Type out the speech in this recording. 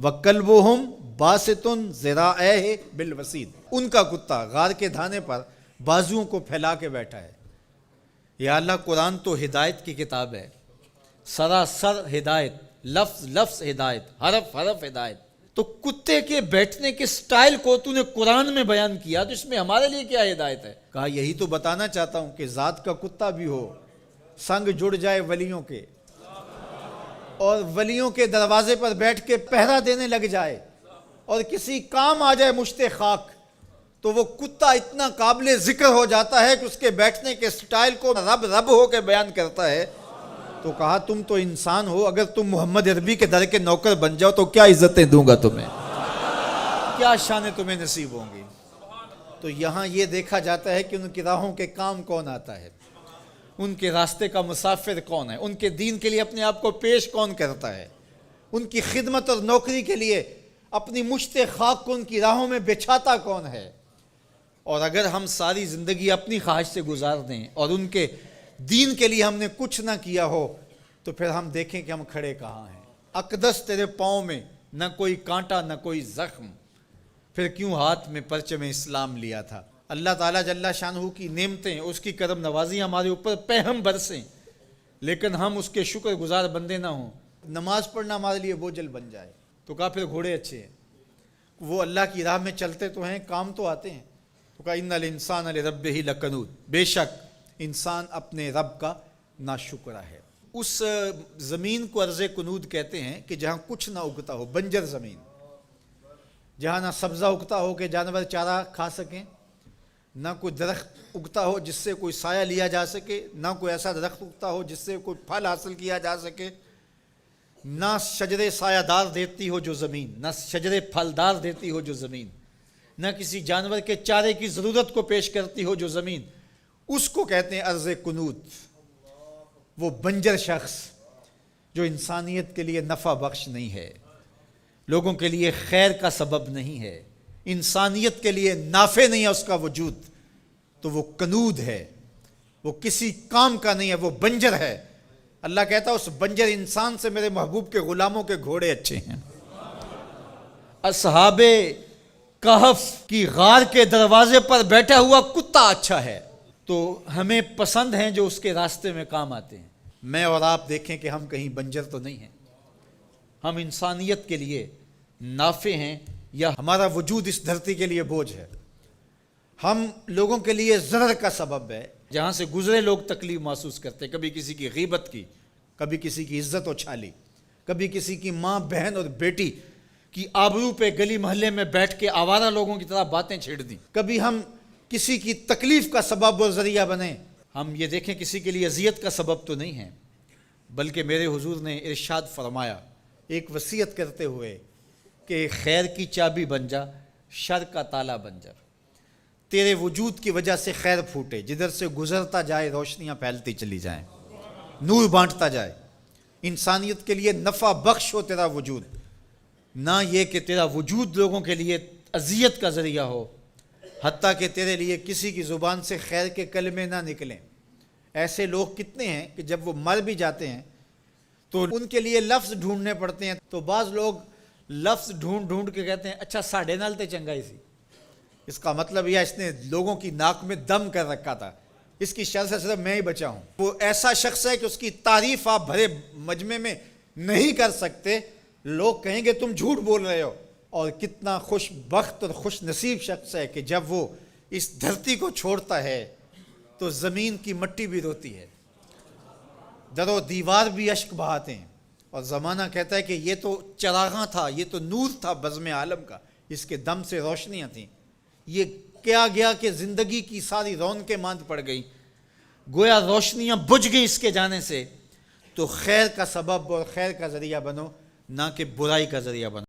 وَكَلْبُهُمْ بَاسِطٌ ذِرَاعَيْهِ بِالْوَسِيدِ، ان کا کتا غار کے دھانے پر بازوؤں کو پھیلا کے بیٹھا ہے۔ یا اللہ، قرآن تو ہدایت کی کتاب ہے، سراسر ہدایت، لفظ لفظ ہدایت، حرف حرف ہدایت، تو کتے کے بیٹھنے کے سٹائل کو تو نے قرآن میں بیان کیا، تو اس میں ہمارے لیے کیا ہدایت ہے؟ کہا یہی تو بتانا چاہتا ہوں کہ ذات کا کتا بھی ہو، سنگ جڑ جائے ولیوں کے، اور ولیوں کے دروازے پر بیٹھ کے پہرا دینے لگ جائے، اور کسی کام آ جائے مشت خاک، تو وہ کتا اتنا قابل ذکر ہو جاتا ہے کہ اس کے بیٹھنے کے سٹائل کو رب رب ہو کے بیان کرتا ہے۔ تو کہا تم تو انسان ہو، اگر تم محمد عربی کے در کے نوکر بن جاؤ تو کیا عزتیں دوں گا تمہیں، کیا شانیں تمہیں نصیب ہوں گی۔ تو یہاں یہ دیکھا جاتا ہے کہ ان کی راہوں کے کام کون آتا ہے، ان کے راستے کا مسافر کون ہے، ان کے دین کے لیے اپنے آپ کو پیش کون کرتا ہے، ان کی خدمت اور نوکری کے لیے اپنی مشت خاک کو ان کی راہوں میں بچھاتا کون ہے۔ اور اگر ہم ساری زندگی اپنی خواہش سے گزار دیں اور ان کے دین کے لیے ہم نے کچھ نہ کیا ہو، تو پھر ہم دیکھیں کہ ہم کھڑے کہاں ہیں۔ اقدس تیرے پاؤں میں نہ کوئی کانٹا نہ کوئی زخم، پھر کیوں ہاتھ میں پرچم اسلام لیا تھا۔ اللہ تعالیٰ جل شانہ کی نعمتیں، اس کی کرم نوازی ہمارے اوپر پہم برسیں، لیکن ہم اس کے شکر گزار بندے نہ ہوں، نماز پڑھنا ہمارے لیے بوجھل بن جائے۔ تو کہا پھر گھوڑے اچھے ہیں، وہ اللہ کی راہ میں چلتے تو ہیں، کام تو آتے ہیں۔ تو کہا ان الانسان لربہ لکنود، بے شک انسان اپنے رب کا ناشکرہ ہے۔ اس زمین کو ارض کنود کہتے ہیں کہ جہاں کچھ نہ اگتا ہو، بنجر زمین، جہاں نہ سبزہ اگتا ہو کہ جانور چارہ کھا سکیں، نہ کوئی درخت اگتا ہو جس سے کوئی سایہ لیا جا سکے، نہ کوئی ایسا درخت اگتا ہو جس سے کوئی پھل حاصل کیا جا سکے، نہ شجرے سایہ دار دیتی ہو جو زمین، نہ شجرے پھلدار دیتی ہو جو زمین، نہ کسی جانور کے چارے کی ضرورت کو پیش کرتی ہو جو زمین، اس کو کہتے ہیں ارض کنود۔ وہ بنجر شخص جو انسانیت کے لیے نفع بخش نہیں ہے، لوگوں کے لیے خیر کا سبب نہیں ہے، انسانیت کے لیے نافع نہیں ہے اس کا وجود، تو وہ کنود ہے، وہ کسی کام کا نہیں ہے، وہ بنجر ہے۔ اللہ کہتا ہے اس بنجر انسان سے میرے محبوب کے غلاموں کے گھوڑے اچھے ہیں۔ اصحاب کہف کی غار کے دروازے پر بیٹھا ہوا کتا اچھا ہے، تو ہمیں پسند ہیں جو اس کے راستے میں کام آتے ہیں۔ میں اور آپ دیکھیں کہ ہم کہیں بنجر تو نہیں ہیں، ہم انسانیت کے لیے نافع ہیں، یا ہمارا وجود اس دھرتی کے لیے بوجھ ہے، ہم لوگوں کے لیے ضرر کا سبب ہے، جہاں سے گزرے لوگ تکلیف محسوس کرتے، کبھی کسی کی غیبت کی، کبھی کسی کی عزت اچھالی، کبھی کسی کی ماں بہن اور بیٹی کی آبرو پہ گلی محلے میں بیٹھ کے آوارہ لوگوں کی طرح باتیں چھیڑ دیں، کبھی ہم کسی کی تکلیف کا سبب اور ذریعہ بنیں۔ ہم یہ دیکھیں کسی کے لیے اذیت کا سبب تو نہیں ہیں، بلکہ میرے حضور نے ارشاد فرمایا ایک وصیت کرتے ہوئے کہ خیر کی چابی بن جا، شر کا تالا بن جا، تیرے وجود کی وجہ سے خیر پھوٹے، جدھر سے گزرتا جائے روشنیاں پھیلتی چلی جائیں، نور بانٹتا جائے، انسانیت کے لیے نفع بخش ہو تیرا وجود، نہ یہ کہ تیرا وجود لوگوں کے لیے اذیت کا ذریعہ ہو، حتیٰ کہ تیرے لیے کسی کی زبان سے خیر کے کلمے نہ نکلیں۔ ایسے لوگ کتنے ہیں کہ جب وہ مر بھی جاتے ہیں تو ان کے لیے لفظ ڈھونڈنے پڑتے ہیں، تو بعض لوگ لفظ ڈھونڈ ڈھونڈ کے کہتے ہیں اچھا ساڑھے نال تے چنگائی سی، اس کا مطلب یہ اس نے لوگوں کی ناک میں دم کر رکھا تھا، اس کی شر سے صرف میں ہی بچا ہوں۔ وہ ایسا شخص ہے کہ اس کی تعریف آپ بھرے مجمع میں نہیں کر سکتے، لوگ کہیں گے تم جھوٹ بول رہے ہو۔ اور کتنا خوش بخت اور خوش نصیب شخص ہے کہ جب وہ اس دھرتی کو چھوڑتا ہے تو زمین کی مٹی بھی روتی ہے، در و دیوار بھی اشک بہاتے ہیں، اور زمانہ کہتا ہے کہ یہ تو چراغاں تھا، یہ تو نور تھا بزم عالم کا، اس کے دم سے روشنیاں تھیں، یہ کیا گیا کہ زندگی کی ساری رونقیں ماند پڑ گئی، گویا روشنیاں بجھ گئیں اس کے جانے سے۔ تو خیر کا سبب اور خیر کا ذریعہ بنو، نہ کہ برائی کا ذریعہ بنو۔